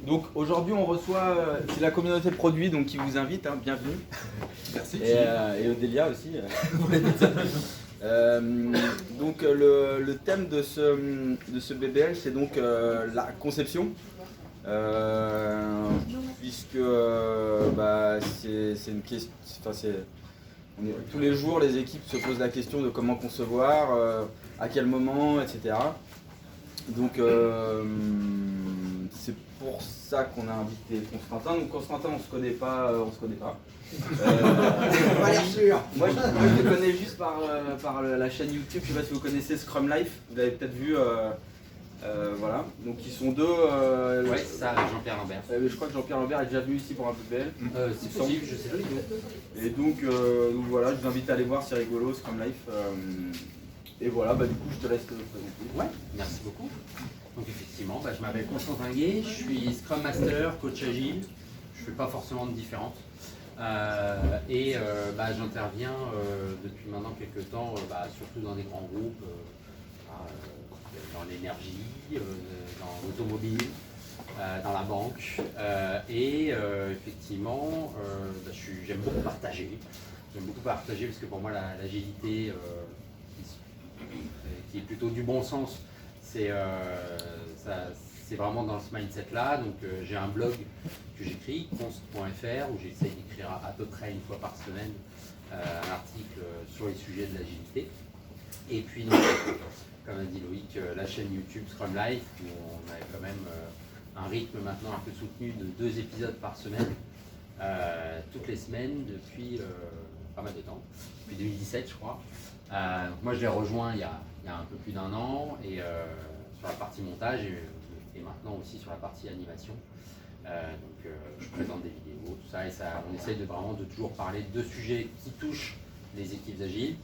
Donc aujourd'hui on reçoit, c'est la communauté de produits donc, qui vous invite, hein, bienvenue. Merci. Et Odélia aussi. Donc le thème de ce BBL c'est donc la conception. Puisque c'est une question, tous les jours les équipes se posent la question de comment concevoir, à quel moment, etc. Donc c'est pour ça qu'on a invité Constantin. Donc Constantin on se connaît pas. Pas l'air sûr. Moi je le connais juste par la chaîne YouTube. Je sais pas si vous connaissez Scrum Life, vous l'avez peut-être vu. Voilà, donc ils sont deux. Ouais, ça, Jean-Pierre Lambert. Je crois que Jean-Pierre Lambert est déjà venu ici pour un BBL. C'est possible, je sais pas. Et donc voilà, je vous invite à aller voir, c'est rigolo, Scrum Life. Et voilà, du coup je te laisse te présenter. Ouais, merci beaucoup. Donc effectivement, je m'appelle Constantin Gué, je suis Scrum Master, coach agile. Je ne fais pas forcément de différence. J'interviens depuis maintenant quelques temps, surtout dans des grands groupes. Dans l'énergie, dans l'automobile, dans la banque. Effectivement, j'aime beaucoup partager. J'aime beaucoup partager parce que pour moi, l'agilité, qui est plutôt du bon sens, c'est vraiment dans ce mindset-là. Donc j'ai un blog que j'écris, const.fr, où j'essaye d'écrire à peu près une fois par semaine un article sur les sujets de l'agilité. Et puis, donc, comme a dit Loïc, la chaîne YouTube Scrum Life, où on a quand même un rythme maintenant un peu soutenu de 2 épisodes par semaine, toutes les semaines depuis pas mal de temps, depuis 2017 je crois. Moi je l'ai rejoint il y a un peu plus d'1 an, et sur la partie montage et maintenant aussi sur la partie animation. Je présente des vidéos, tout ça, et on essaye de toujours parler de sujets qui touchent les équipes agiles.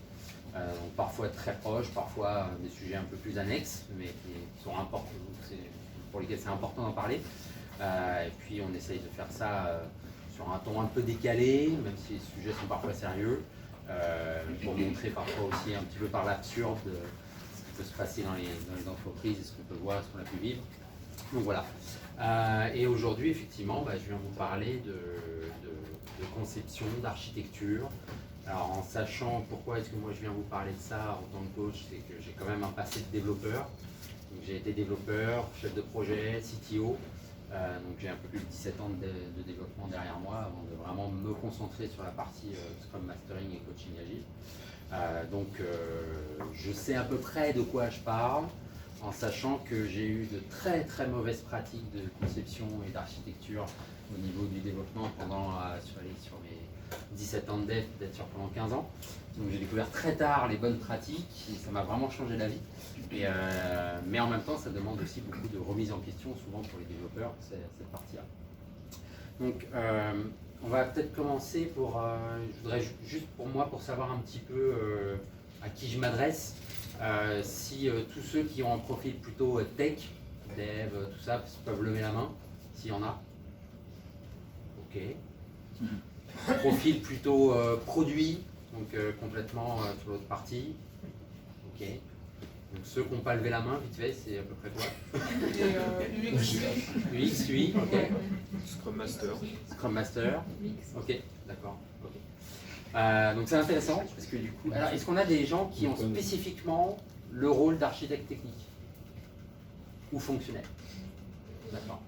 Donc parfois très proches, parfois des sujets un peu plus annexes, mais qui sont importants, pour lesquels c'est important d'en parler. Et puis on essaye de faire ça sur un ton un peu décalé, même si les sujets sont parfois sérieux, pour montrer parfois aussi un petit peu par l'absurde ce qui peut se passer dans les entreprises, et ce qu'on peut voir, ce qu'on a pu vivre. Donc voilà. Et aujourd'hui, effectivement, je viens vous parler de conception, d'architecture. Alors en sachant pourquoi est-ce que moi je viens vous parler de ça en tant que coach, c'est que j'ai quand même un passé de développeur. J'ai été développeur, chef de projet, CTO, donc j'ai un peu plus de 17 ans de développement derrière moi avant de vraiment me concentrer sur la partie Scrum Mastering et coaching agile. Je sais à peu près de quoi je parle, en sachant que j'ai eu de très très mauvaises pratiques de conception et d'architecture au niveau du développement sur mes 17 ans de dev, peut-être sur pendant 15 ans. Donc j'ai découvert très tard les bonnes pratiques et ça m'a vraiment changé la vie. Mais en même temps, ça demande aussi beaucoup de remise en question, souvent pour les développeurs, cette partie-là. Donc on va peut-être commencer je voudrais juste pour savoir un petit peu à qui je m'adresse, si tous ceux qui ont un profil plutôt tech, dev, tout ça, peuvent lever la main, s'il y en a. Ok. Profil plutôt produit, donc complètement sur l'autre partie. Ok. Donc ceux qui n'ont pas levé la main, vite fait, c'est à peu près quoi? UX, UI, ok. Scrum Master. Scrum Master. Ok, d'accord. Okay. Donc c'est intéressant parce que du coup, alors est-ce qu'on a des gens qui ont spécifiquement le rôle d'architecte technique ou fonctionnel? D'accord.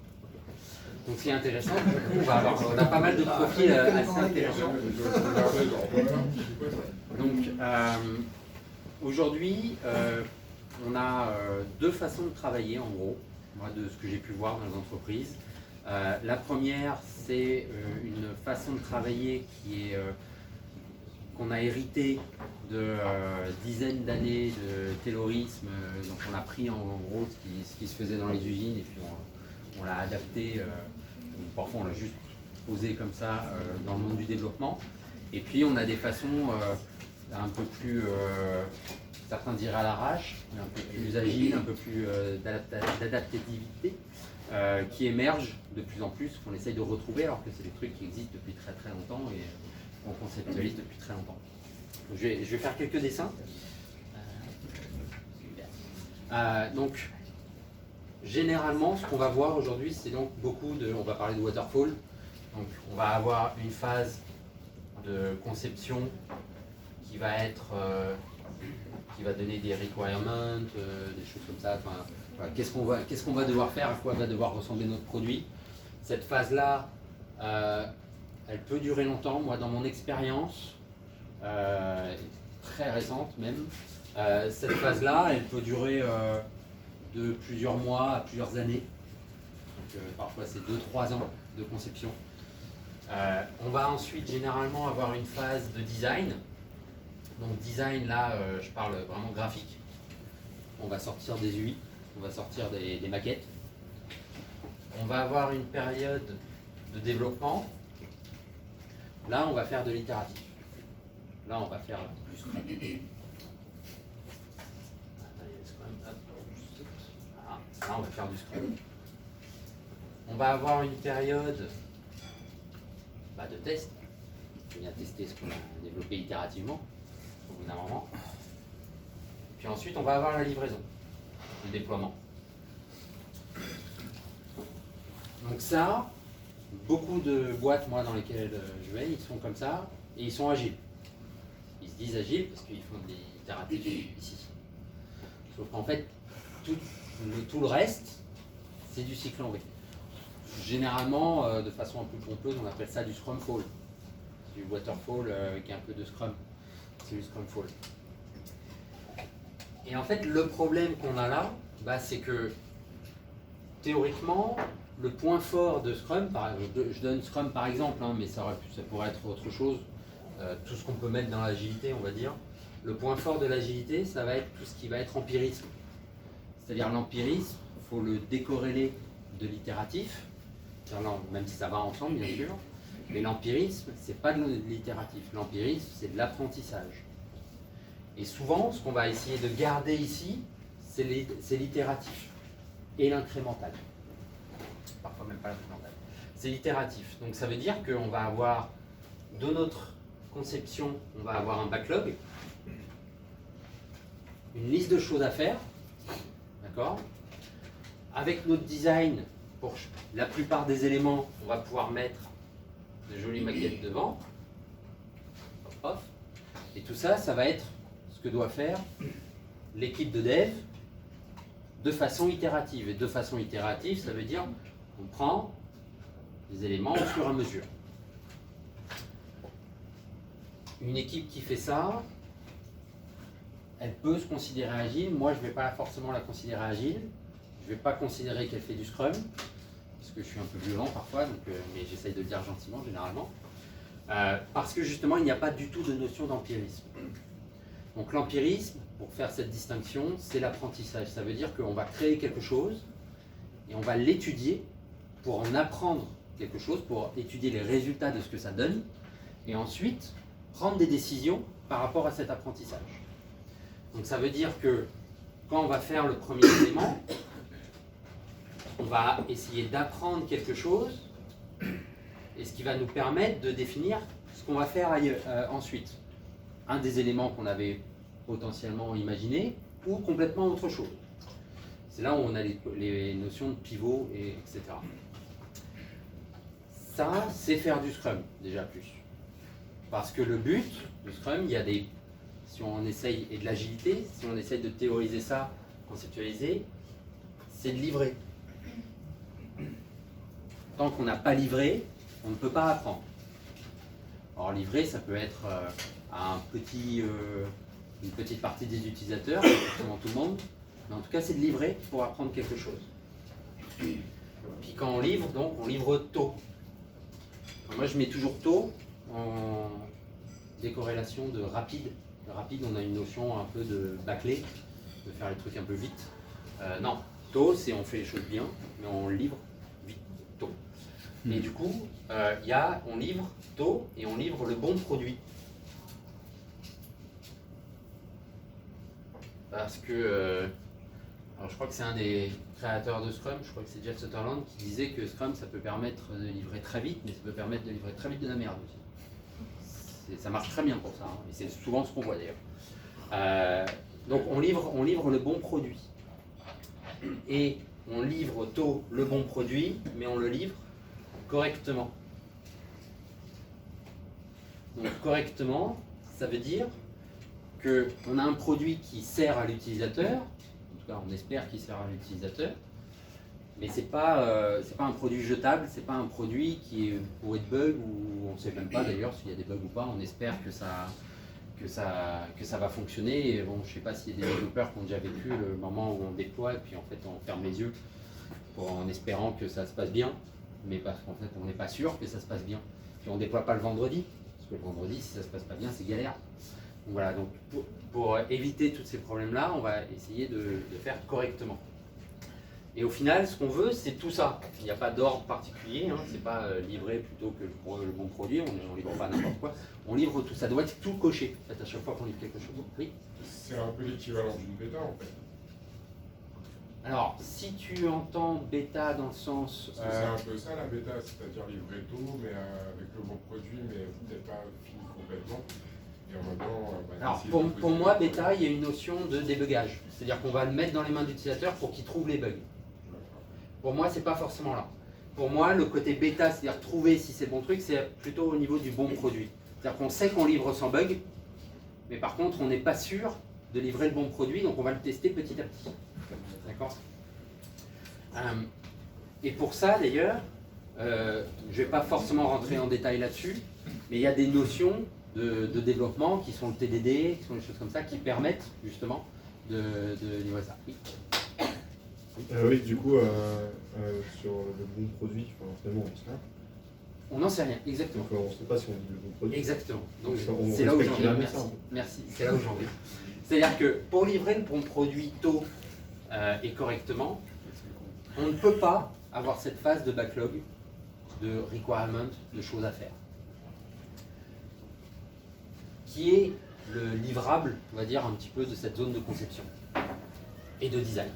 Donc ce qui est intéressant, on a pas mal de profils assez intéressants. Donc aujourd'hui, on a 2 façons de travailler en gros, moi de ce que j'ai pu voir dans les entreprises. La première, c'est une façon de travailler qu'on a hérité de dizaines d'années de taylorisme, donc on a pris en gros ce qui se faisait dans les usines et puis on l'a adapté, parfois on l'a juste posé comme ça dans le monde du développement. Et puis on a des façons un peu plus, certains diraient à l'arrache, un peu plus agiles, un peu plus d'adaptativité, qui émergent de plus en plus, qu'on essaye de retrouver alors que c'est des trucs qui existent depuis très très longtemps et qu'on conceptualise depuis très longtemps. Donc, je vais faire quelques dessins. Donc, généralement, ce qu'on va voir aujourd'hui, c'est donc on va parler de waterfall. Donc, on va avoir une phase de conception qui va donner des requirements, des choses comme ça. Enfin, voilà, qu'est-ce qu'on va devoir faire, à quoi va devoir ressembler notre produit. Cette phase-là, elle peut durer longtemps. Moi, dans mon expérience, très récente même, cette phase-là, elle peut durer de plusieurs mois à plusieurs années. Donc, parfois, c'est 2-3 ans de conception. On va ensuite généralement avoir une phase de design. Donc design, là, je parle vraiment graphique. On va sortir des UI, on va sortir des maquettes. On va avoir une période de développement. Là, on va faire de l'itératif. Là, on va faire du Scrum. Là, on va faire du Scrum. On va avoir une période de test. On vient tester ce qu'on a développé itérativement au bout d'un moment. Puis ensuite, on va avoir la livraison, le déploiement. Donc ça, beaucoup de boîtes, moi, dans lesquelles je vais, ils sont comme ça et ils sont agiles. Ils se disent agiles parce qu'ils font des itératifs ici. Sauf qu'en fait, tout le reste, c'est du cycle en V. Généralement, de façon un peu pompeuse, on appelle ça du Scrum Fall. Du Waterfall avec un peu de Scrum. C'est du Scrum Fall. Et en fait, le problème qu'on a là, c'est que théoriquement, le point fort de Scrum, je donne Scrum par exemple, mais ça pourrait être autre chose, tout ce qu'on peut mettre dans l'agilité, on va dire. Le point fort de l'agilité, ça va être tout ce qui va être empirisme. C'est-à-dire l'empirisme, il faut le décorréler de l'itératif, même si ça va ensemble bien sûr, mais l'empirisme, c'est pas de l'itératif, l'empirisme, c'est de l'apprentissage. Et souvent, ce qu'on va essayer de garder ici, c'est l'itératif et l'incrémental. Parfois même pas l'incrémental. C'est l'itératif. Donc ça veut dire qu'on va avoir, de notre conception, on va avoir un backlog, une liste de choses à faire, d'accord ? Avec notre design, pour la plupart des éléments, on va pouvoir mettre de jolies maquettes devant. Hop. Et tout ça, ça va être ce que doit faire l'équipe de dev de façon itérative. Et de façon itérative, ça veut dire qu'on prend des éléments au fur et à mesure. Une équipe qui fait ça, elle peut se considérer agile. Moi, je ne vais pas forcément la considérer agile. Je ne vais pas considérer qu'elle fait du Scrum, parce que je suis un peu violent parfois, mais j'essaye de le dire gentiment généralement. Parce que justement, il n'y a pas du tout de notion d'empirisme. Donc l'empirisme, pour faire cette distinction, c'est l'apprentissage. Ça veut dire qu'on va créer quelque chose et on va l'étudier pour en apprendre quelque chose, pour étudier les résultats de ce que ça donne, et ensuite prendre des décisions par rapport à cet apprentissage. Donc ça veut dire que quand on va faire le premier élément, on va essayer d'apprendre quelque chose, et ce qui va nous permettre de définir ce qu'on va faire ensuite. Un des éléments qu'on avait potentiellement imaginé, ou complètement autre chose. C'est là où on a les notions de pivot, etc. Ça, c'est faire du Scrum, déjà plus. Parce que le but du Scrum, il y a si on essaye, et de l'agilité, si on essaye de théoriser ça, conceptualiser, c'est de livrer. Tant qu'on n'a pas livré, on ne peut pas apprendre. Alors livrer, ça peut être à une petite partie des utilisateurs, pas forcément tout le monde, mais en tout cas c'est de livrer pour apprendre quelque chose. Puis quand on livre, donc on livre tôt. Alors moi je mets toujours tôt en décorrélation de rapide. Le rapide, on a une notion un peu de bâcler, de faire les trucs un peu vite. Non, tôt c'est on fait les choses bien, mais on livre vite, tôt. Et du coup, on livre tôt et on livre le bon produit. Parce que, alors je crois que c'est un des créateurs de Scrum, je crois que c'est Jeff Sutherland, qui disait que Scrum ça peut permettre de livrer très vite, mais ça peut permettre de livrer très vite de la merde aussi. Ça marche très bien pour ça, hein, et c'est souvent ce qu'on voit d'ailleurs. Donc on livre le bon produit. Et on livre tôt le bon produit, mais on le livre correctement. Donc correctement, ça veut dire qu'on a un produit qui sert à l'utilisateur, en tout cas on espère qu'il sert à l'utilisateur, mais c'est pas un produit jetable, c'est pas un produit qui est pour être bug, ou on ne sait même pas d'ailleurs s'il y a des bugs ou pas, on espère que ça va fonctionner. Et bon, je ne sais pas s'il y a des développeurs qui ont déjà vécu le moment où on déploie et puis en fait on ferme les yeux en espérant que ça se passe bien, mais parce qu'en fait on n'est pas sûr que ça se passe bien. Puis on ne déploie pas le vendredi, parce que le vendredi si ça ne se passe pas bien c'est galère. Donc voilà, donc pour éviter tous ces problèmes-là, on va essayer de faire correctement. Et au final, ce qu'on veut, c'est tout ça. Il n'y a pas d'ordre particulier, hein. C'est pas livrer plutôt que le bon produit, on ne livre pas n'importe quoi. On livre tout, ça doit être tout coché. En fait, à chaque fois qu'on livre quelque chose. Oui. C'est un peu l'équivalent d'une bêta en fait. Alors, si tu entends bêta dans le sens... C'est un peu ça la bêta, c'est-à-dire livrer tôt, mais avec le bon produit, mais peut-être pas fini complètement. Et en même temps, alors, pour moi, bêta, il y a une notion de débugage. C'est-à-dire qu'on va le mettre dans les mains de l'utilisateur pour qu'il trouve les bugs. Pour moi, c'est pas forcément là. Pour moi, le côté bêta, c'est-à-dire trouver si c'est le bon truc, c'est plutôt au niveau du bon produit. C'est-à-dire qu'on sait qu'on livre sans bug, mais par contre, on n'est pas sûr de livrer le bon produit, donc on va le tester petit à petit. D'accord ? Et pour ça, d'ailleurs, je ne vais pas forcément rentrer en détail là-dessus, mais il y a des notions de développement qui sont le TDD, qui sont des choses comme ça, qui permettent justement de livrer ça. Oui. Oui, du coup, sur le bon produit, finalement, on sait rien. On n'en sait rien, exactement. Donc, on ne sait pas si on dit le bon produit. Exactement. Donc, on c'est là où j'en respecte viens. jamais Merci. ça. Merci. C'est là où j'en viens. C'est-à-dire que pour livrer le bon produit tôt et correctement, on ne peut pas avoir cette phase de backlog, de requirement, de choses à faire, qui est le livrable, on va dire, un petit peu de cette zone de conception et de design.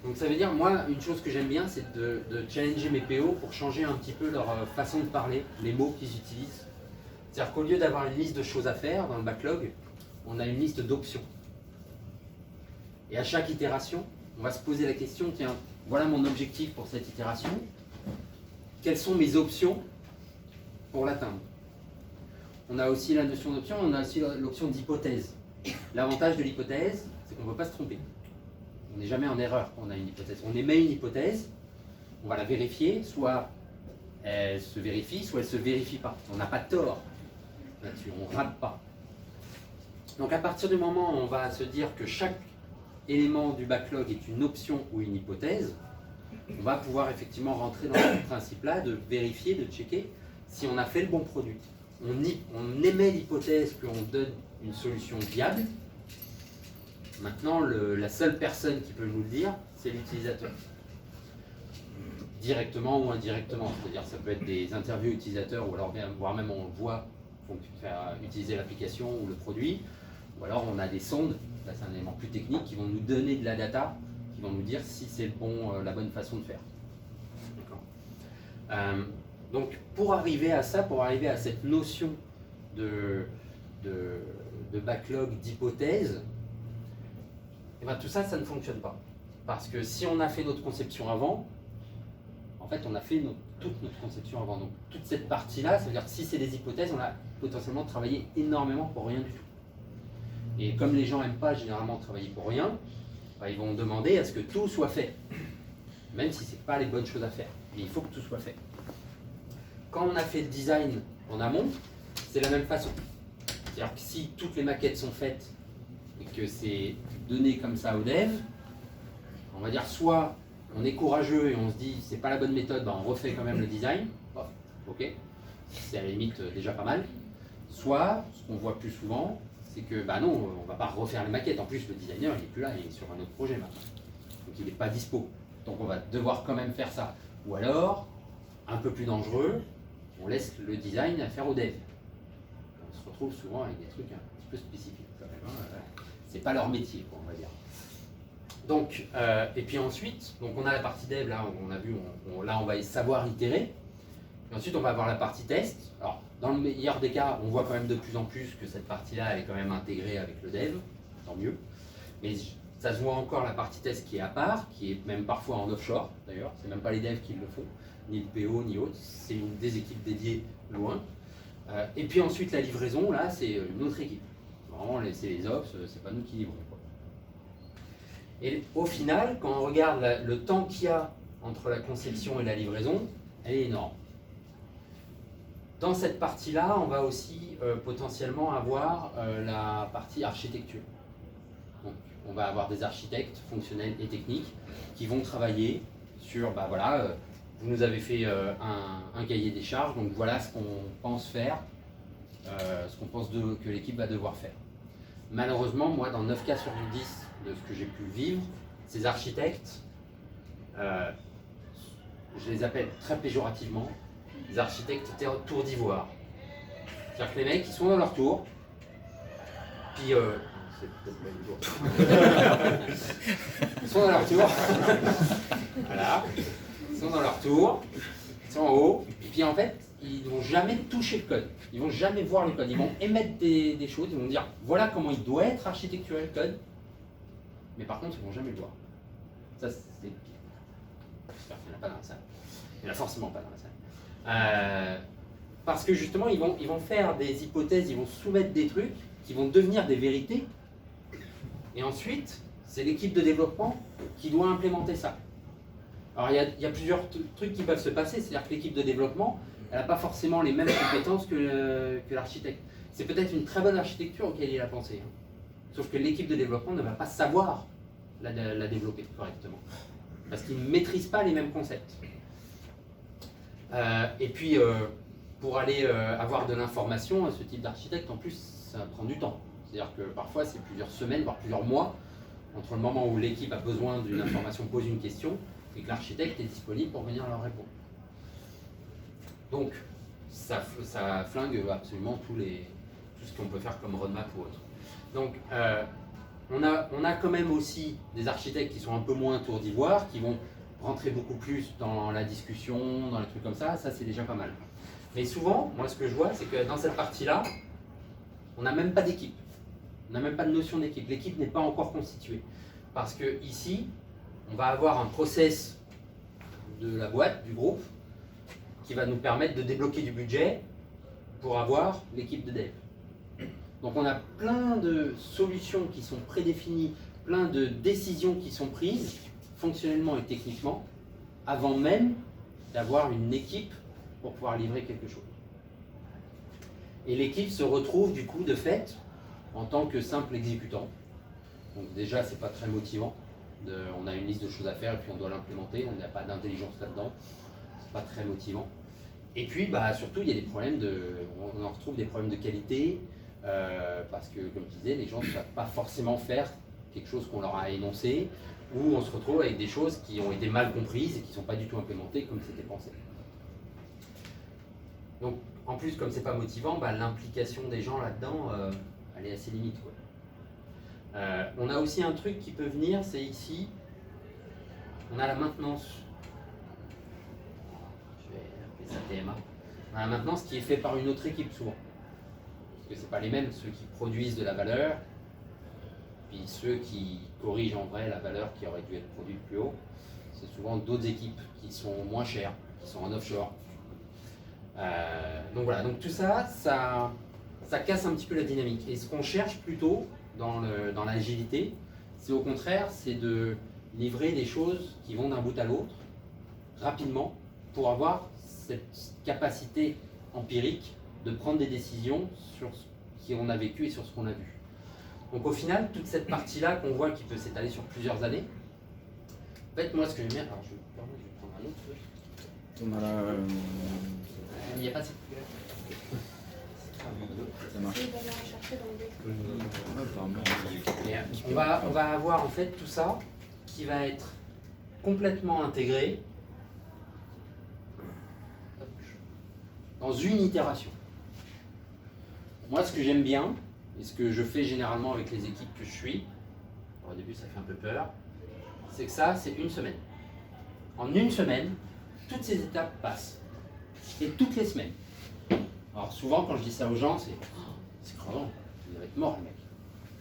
Donc ça veut dire, moi, une chose que j'aime bien, c'est de challenger mes PO pour changer un petit peu leur façon de parler, les mots qu'ils utilisent. C'est-à-dire qu'au lieu d'avoir une liste de choses à faire dans le backlog, on a une liste d'options. Et à chaque itération, on va se poser la question, tiens, voilà mon objectif pour cette itération, quelles sont mes options pour l'atteindre? On a aussi la notion d'option, on a aussi l'option d'hypothèse. L'avantage de l'hypothèse, c'est qu'on ne peut pas se tromper. On n'est jamais en erreur quand on a une hypothèse. On émet une hypothèse, on va la vérifier, soit elle se vérifie, soit elle ne se vérifie pas. On n'a pas tort là-dessus, on ne rate pas. Donc à partir du moment où on va se dire que chaque élément du backlog est une option ou une hypothèse, on va pouvoir effectivement rentrer dans ce principe-là de vérifier, de checker si on a fait le bon produit. On émet l'hypothèse qu'on donne une solution viable. Maintenant, la seule personne qui peut nous le dire, c'est l'utilisateur. Directement ou indirectement. C'est-à-dire ça peut être des interviews utilisateurs, ou alors voire même on le voit faire utiliser l'application ou le produit. Ou alors on a des sondes, là c'est un élément plus technique, qui vont nous donner de la data, qui vont nous dire si c'est la bonne façon de faire. Donc pour arriver à ça, pour arriver à cette notion de backlog, d'hypothèse, et ben tout ça, ça ne fonctionne pas. Parce que si on a fait notre conception avant, en fait on a fait toute notre conception avant. Donc toute cette partie-là, ça veut dire que si c'est des hypothèses, on a potentiellement travaillé énormément pour rien du tout. Et comme les gens n'aiment pas généralement travailler pour rien, ben, ils vont demander à ce que tout soit fait. Même si ce n'est pas les bonnes choses à faire. Mais il faut que tout soit fait. Quand on a fait le design en amont, c'est la même façon. C'est-à-dire que si toutes les maquettes sont faites et que c'est donné comme ça au dev, on va dire soit on est courageux et on se dit c'est pas la bonne méthode, ben on refait quand même le design, ok, c'est à la limite déjà pas mal. Soit, ce qu'on voit plus souvent, c'est que bah non, on va pas refaire les maquettes. En plus, le designer il est plus là, il est sur un autre projet maintenant, donc il n'est pas dispo. Donc on va devoir quand même faire ça. Ou alors, un peu plus dangereux, on laisse le design à faire au dev. On se retrouve souvent avec des trucs un petit peu spécifiques quand même. Hein. C'est pas leur métier, quoi, on va dire. Donc, et puis ensuite, donc on a la partie dev, là, on a vu, là on va savoir itérer. Et ensuite, on va avoir la partie test. Alors, dans le meilleur des cas, on voit quand même de plus en plus que cette partie-là, elle est quand même intégrée avec le dev, tant mieux. Mais ça se voit encore la partie test qui est à part, qui est même parfois en offshore d'ailleurs. C'est même pas les devs qui le font, ni le PO, ni autre. C'est des équipes dédiées loin. Et puis ensuite, la livraison, là, c'est une autre équipe. Vraiment, c'est les ops, c'est pas nous qui livrons, quoi. Et au final, quand on regarde le temps qu'il y a entre la conception et la livraison, elle est énorme. Dans cette partie-là, on va aussi potentiellement avoir la partie architecture. Donc, on va avoir des architectes fonctionnels et techniques qui vont travailler sur, bah voilà, vous nous avez fait un cahier des charges, donc voilà ce qu'on pense faire, ce qu'on pense que l'équipe va devoir faire. Malheureusement, moi, dans 9 cas sur 10 de ce que j'ai pu vivre, ces architectes, je les appelle très péjorativement, des architectes tour d'ivoire. C'est-à-dire que les mecs, ils sont dans leur tour, puis c'est peut-être pas une tour. Ils sont dans leur tour, voilà, ils sont dans leur tour, ils sont en haut, et puis en fait, ils ne vont jamais toucher le code, ils ne vont jamais voir le code, ils vont émettre des choses, ils vont dire voilà comment il doit être architecturé le code, mais par contre, ils ne vont jamais le voir. Ça, c'est le pire. J'espère qu'il n'y en a pas dans la salle. Il n'y en a forcément pas dans la salle. Parce que justement, ils vont faire des hypothèses, ils vont soumettre des trucs qui vont devenir des vérités. Et ensuite, c'est l'équipe de développement qui doit implémenter ça. Alors, il y a plusieurs trucs qui peuvent se passer. C'est-à-dire que l'équipe de développement, elle n'a pas forcément les mêmes compétences que l'architecte. C'est peut-être une très bonne architecture auquel il a pensé. Hein. Sauf que l'équipe de développement ne va pas savoir la développer correctement. Parce qu'ils ne maîtrisent pas les mêmes concepts. Et puis, pour aller avoir de l'information, ce type d'architecte, en plus, ça prend du temps. C'est-à-dire que parfois, c'est plusieurs semaines, voire plusieurs mois, entre le moment où l'équipe a besoin d'une information, pose une question, et que l'architecte est disponible pour venir leur répondre. Donc, ça flingue absolument tout ce qu'on peut faire comme roadmap ou autre. Donc, on a quand même aussi des architectes qui sont un peu moins tour d'ivoire, qui vont rentrer beaucoup plus dans la discussion, dans les trucs comme ça c'est déjà pas mal. Mais souvent, moi ce que je vois, c'est que dans cette partie-là, on n'a même pas d'équipe. On n'a même pas de notion d'équipe. L'équipe n'est pas encore constituée. Parce que ici, on va avoir un process de la boîte, du groupe, qui va nous permettre de débloquer du budget pour avoir l'équipe de dev. Donc on a plein de solutions qui sont prédéfinies, plein de décisions qui sont prises, fonctionnellement et techniquement, avant même d'avoir une équipe pour pouvoir livrer quelque chose. Et l'équipe se retrouve du coup de fait en tant que simple exécutant. Donc déjà c'est pas très motivant, on a une liste de choses à faire et puis on doit l'implémenter, on n'a pas d'intelligence là-dedans, c'est pas très motivant. Et puis bah, surtout il y a des problèmes on en retrouve des problèmes de qualité, parce que comme je disais, les gens ne savent pas forcément faire quelque chose qu'on leur a énoncé, ou on se retrouve avec des choses qui ont été mal comprises et qui ne sont pas du tout implémentées comme c'était pensé. Donc en plus, comme c'est pas motivant, bah, l'implication des gens là-dedans, elle est assez limite, quoi. On a aussi un truc qui peut venir, c'est ici, on a la maintenance. Je vais appeler ça TMA. On a la maintenance qui est faite par une autre équipe souvent. Parce que c'est pas les mêmes, ceux qui produisent de la valeur, puis ceux qui corrigent en vrai la valeur qui aurait dû être produite plus haut. C'est souvent d'autres équipes qui sont moins chères, qui sont en offshore. Donc voilà, donc tout ça, ça casse un petit peu la dynamique. Et ce qu'on cherche plutôt dans l'agilité, c'est au contraire, c'est de livrer des choses qui vont d'un bout à l'autre, rapidement, pour avoir cette capacité empirique de prendre des décisions sur ce qu'on a vécu et sur ce qu'on a vu. Donc au final, toute cette partie-là qu'on voit qui peut s'étaler sur plusieurs années, en fait, moi ce que j'aime bien, alors je vais prendre un autre truc. On a la... Il n'y a pas cette Ça marche. On va avoir en fait tout ça qui va être complètement intégré dans une itération. Moi, ce que j'aime bien, et ce que je fais généralement avec les équipes que je suis, au début ça fait un peu peur, c'est que ça, c'est une semaine. En une semaine, toutes ces étapes passent. Et toutes les semaines. Alors souvent quand je dis ça aux gens, c'est crevant, vous allez être mort les mecs.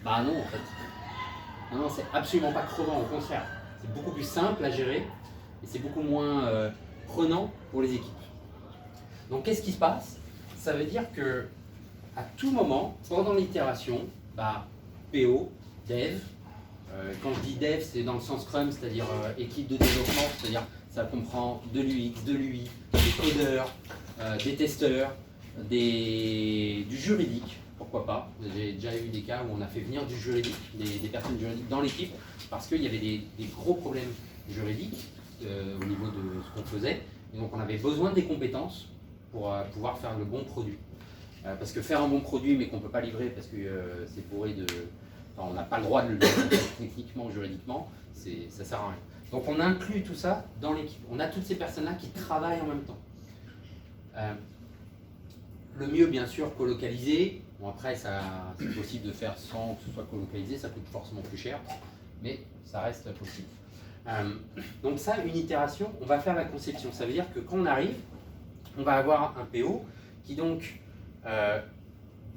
Bah non en fait. Non, c'est absolument pas crevant, au contraire. C'est beaucoup plus simple à gérer et c'est beaucoup moins prenant pour les équipes. Donc qu'est-ce qui se passe? Ça veut dire que à tout moment, pendant l'itération, PO, Dev, quand je dis Dev, c'est dans le sens Scrum, c'est-à-dire équipe de développement, c'est-à-dire ça comprend de l'UX, de l'UI, des codeurs, des testeurs, du juridique, pourquoi pas. J'ai déjà eu des cas où on a fait venir du juridique, des personnes juridiques dans l'équipe, parce qu'il y avait des gros problèmes juridiques au niveau de ce qu'on faisait. Et donc on avait besoin des compétences pour pouvoir faire le bon produit. Parce que faire un bon produit mais qu'on ne peut pas livrer parce que c'est bourré de... Enfin, on n'a pas le droit de le livrer techniquement, juridiquement, ça ne sert à rien. Donc on inclut tout ça dans l'équipe. On a toutes ces personnes-là qui travaillent en même temps. Le mieux, bien sûr, colocalisé. Bon, après, c'est possible de faire sans que ce soit colocalisé, ça coûte forcément plus cher, mais ça reste possible. Donc ça, une itération, on va faire la conception. Ça veut dire que quand on arrive, on va avoir un PO qui donc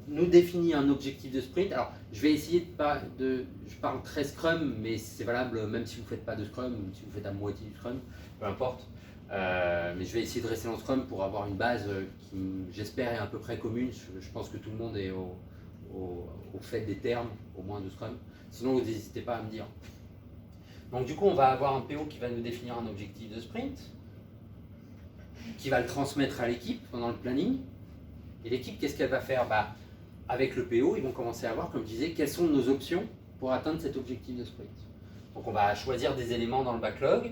nous définit un objectif de sprint. Alors, je vais essayer je parle très Scrum, mais c'est valable même si vous ne faites pas de Scrum, ou si vous faites à moitié du Scrum, peu importe. Mais je vais essayer de rester dans Scrum pour avoir une base qui, j'espère, est à peu près commune. Je pense que tout le monde est au fait des termes, au moins de Scrum. Sinon, vous n'hésitez pas à me dire. Donc du coup, on va avoir un PO qui va nous définir un objectif de sprint, qui va le transmettre à l'équipe pendant le planning. Et l'équipe, qu'est-ce qu'elle va faire? Avec le PO, ils vont commencer à voir, comme je disais, quelles sont nos options pour atteindre cet objectif de sprint. Donc on va choisir des éléments dans le backlog,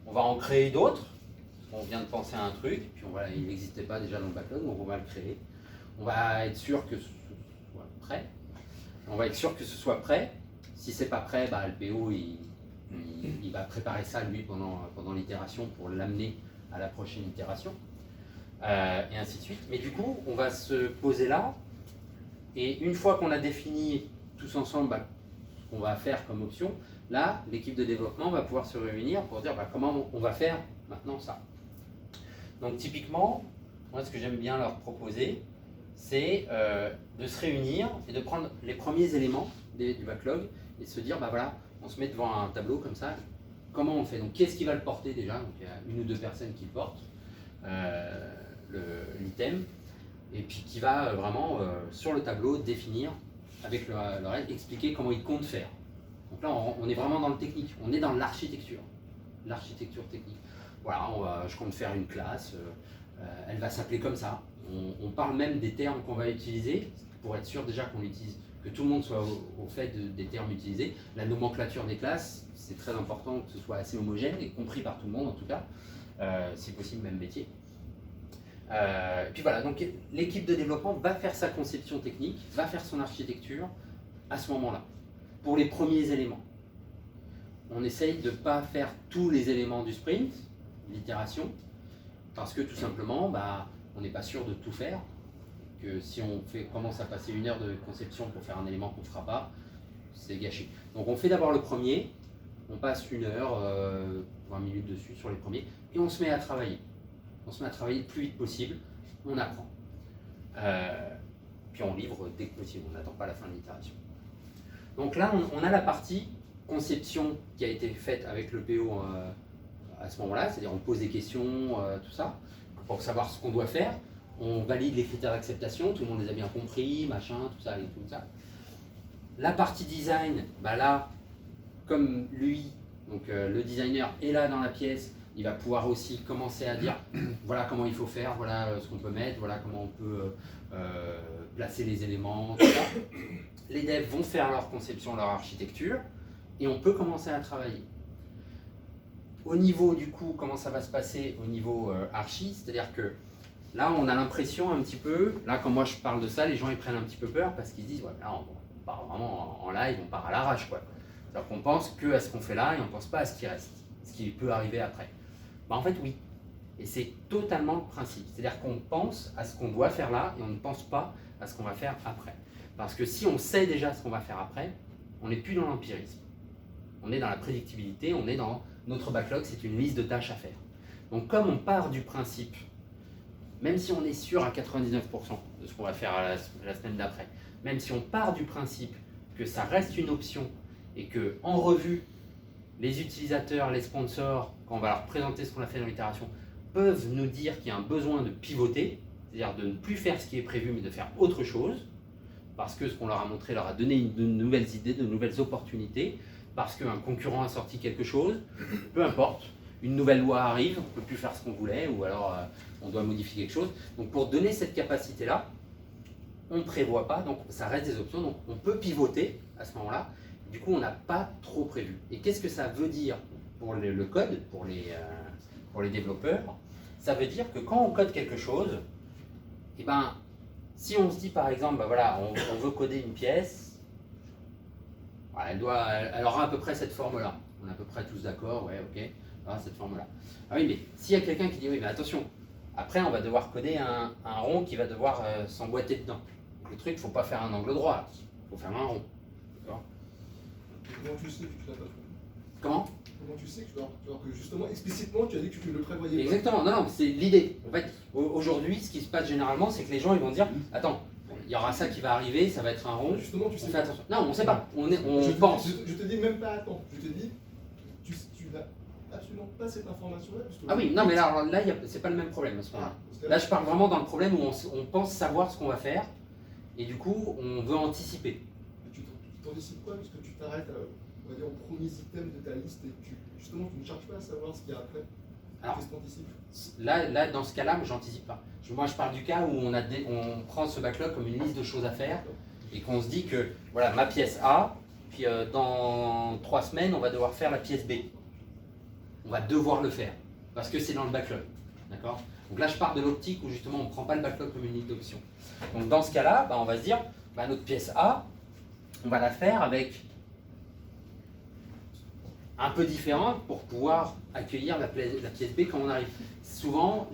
on va en créer d'autres, on vient de penser à un truc, puis il n'existait pas déjà dans le backlog, donc on va le créer. On va être sûr que ce soit prêt. Si c'est pas prêt, le PO il va préparer ça lui pendant l'itération pour l'amener à la prochaine itération. Et ainsi de suite. Mais du coup, on va se poser là, et une fois qu'on a défini tous ensemble ce qu'on va faire comme option, là, l'équipe de développement va pouvoir se réunir pour dire comment on va faire maintenant ça. Donc typiquement, moi ce que j'aime bien leur proposer, c'est de se réunir et de prendre les premiers éléments du backlog et de se dire, on se met devant un tableau comme ça, comment on fait? Donc qu'est-ce qui va le porter déjà? Donc il y a une ou deux personnes qui le portent. L'item, et puis qui va vraiment sur le tableau définir avec le reste, expliquer comment il compte faire. Donc là on est vraiment dans le technique, on est dans l'architecture technique. Voilà, je compte faire une classe, elle va s'appeler comme ça. On parle même des termes qu'on va utiliser pour être sûr déjà qu'on l'utilise, que tout le monde soit au fait des termes utilisés. La nomenclature des classes, c'est très important que ce soit assez homogène et compris par tout le monde en tout cas, si possible même métier. Et puis voilà, donc l'équipe de développement va faire sa conception technique, va faire son architecture à ce moment-là, pour les premiers éléments. On essaye de ne pas faire tous les éléments du sprint, l'itération, parce que tout simplement, on n'est pas sûr de tout faire, que si on commence à passer 1 heure de conception pour faire un élément qu'on ne fera pas, c'est gâché. Donc on fait d'abord le premier, on passe 1 heure, 20 minutes dessus sur les premiers, et on se met à travailler. On se met à travailler le plus vite possible, on apprend. Puis on livre dès que possible, on n'attend pas la fin de l'itération. Donc là, on a la partie conception qui a été faite avec le PO à ce moment-là, c'est-à-dire on pose des questions, tout ça, pour savoir ce qu'on doit faire. On valide les critères d'acceptation, tout le monde les a bien compris, machin, tout ça et tout ça. La partie design, là, comme lui, donc le designer est là dans la pièce, il va pouvoir aussi commencer à dire voilà comment il faut faire, voilà ce qu'on peut mettre, voilà comment on peut placer les éléments, tout ça. Les devs vont faire leur conception, leur architecture, et on peut commencer à travailler. Au niveau du coup, comment ça va se passer au niveau archi, c'est-à-dire que là on a l'impression un petit peu, là quand moi je parle de ça, les gens ils prennent un petit peu peur parce qu'ils disent là on part vraiment en live, on part à l'arrache quoi. C'est-à-dire qu'on pense que à ce qu'on fait là et on ne pense pas à ce qui reste, ce qui peut arriver après. En fait, oui. Et c'est totalement le principe. C'est-à-dire qu'on pense à ce qu'on doit faire là et on ne pense pas à ce qu'on va faire après. Parce que si on sait déjà ce qu'on va faire après, on n'est plus dans l'empirisme. On est dans la prédictibilité, on est dans notre backlog, c'est une liste de tâches à faire. Donc comme on part du principe même si on est sûr à 99% de ce qu'on va faire à la semaine d'après, même si on part du principe que ça reste une option et que en revue, les utilisateurs, les sponsors, quand on va leur présenter ce qu'on a fait dans l'itération, peuvent nous dire qu'il y a un besoin de pivoter, c'est-à-dire de ne plus faire ce qui est prévu mais de faire autre chose, parce que ce qu'on leur a montré leur a donné de nouvelles idées, de nouvelles opportunités, parce qu'un concurrent a sorti quelque chose, peu importe, une nouvelle loi arrive, on ne peut plus faire ce qu'on voulait, ou alors on doit modifier quelque chose. Donc pour donner cette capacité-là, on ne prévoit pas, donc ça reste des options, donc on peut pivoter à ce moment-là. Du coup, on n'a pas trop prévu. Et qu'est-ce que ça veut dire pour le code, pour les développeurs? Ça veut dire que quand on code quelque chose, eh ben, si on se dit par exemple, ben voilà, on veut coder une pièce, voilà, elle aura à peu près cette forme-là. On est à peu près tous d'accord, ouais, ok, voilà, cette forme-là. Ah oui, mais s'il y a quelqu'un qui dit, oui, mais attention, après on va devoir coder un rond qui va devoir s'emboîter dedans. Le truc, il ne faut pas faire un angle droit, il faut faire un rond. Comment tu sais que tu l'as pas fait? Comment? Comment tu sais que alors que justement, explicitement, tu as dit que tu ne le prévoyais pas? Exactement, non, c'est l'idée. En fait, aujourd'hui, ce qui se passe généralement, c'est que les gens ils vont dire, attends, il y aura ça qui va arriver, ça va être un rond. Justement, tu sais. On fait attention. Non, on ne sait pas, on pense. Je te dis même pas attends, je te dis, tu n'as absolument pas cette information-là. Ah oui, non, mais là c'est pas le même problème à ce moment-là. Là, je parle vraiment dans le problème où on pense savoir ce qu'on va faire et du coup, on veut anticiper. Tu t'anticipes quoi? Parce que tu t'arrêtes, on va dire, au premier item de ta liste et justement, tu ne cherches pas à savoir ce qu'il y a après. Alors, Qu'est-ce que t'anticipes? là, dans ce cas-là, j'anticipe pas. Moi, je parle du cas où on prend ce backlog comme une liste de choses à faire et qu'on se dit que, voilà, ma pièce A, puis dans 3 semaines, on va devoir faire la pièce B. On va devoir le faire parce que c'est dans le backlog. D'accord? Donc là, je pars de l'optique où justement, on ne prend pas le backlog comme une liste d'options. Donc dans ce cas-là, on va se dire, notre pièce A, on va la faire avec un peu différent pour pouvoir accueillir la pièce B quand on arrive. Souvent,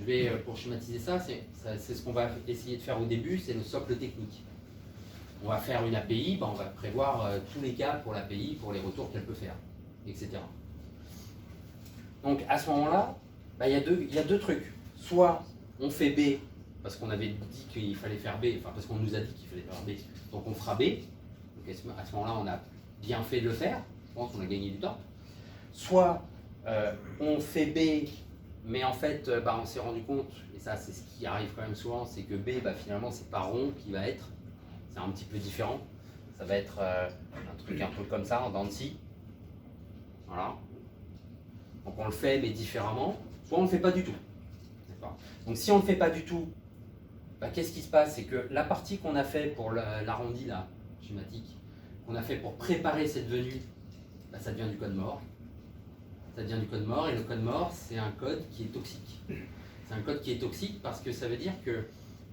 pour schématiser ça, c'est ce qu'on va essayer de faire au début, c'est le socle technique. On va faire une API, on va prévoir tous les cas pour l'API, pour les retours qu'elle peut faire, etc. Donc à ce moment-là, il y a deux trucs. Soit on fait B, parce qu'on avait dit qu'il fallait faire B, enfin parce qu'on nous a dit qu'il fallait faire B, donc on fera B. Donc à ce moment-là, on a bien fait de le faire, je pense qu'on a gagné du temps. Soit on fait B, mais en fait, on s'est rendu compte, et ça c'est ce qui arrive quand même souvent, c'est que B, finalement, c'est pas rond qui va être, c'est un petit peu différent. Ça va être un truc un peu comme ça, en dents de scie. Voilà. Donc on le fait, mais différemment. Soit on ne le fait pas du tout. Donc si on ne le fait pas du tout, qu'est-ce qui se passe? C'est que la partie qu'on a fait pour l'arrondi là, schématique, qu'on a fait pour préparer cette venue, ça devient du code mort. Ça devient du code mort, et le code mort, c'est un code qui est toxique. C'est un code qui est toxique parce que ça veut dire que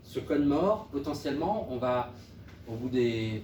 ce code mort, potentiellement, on va, au bout des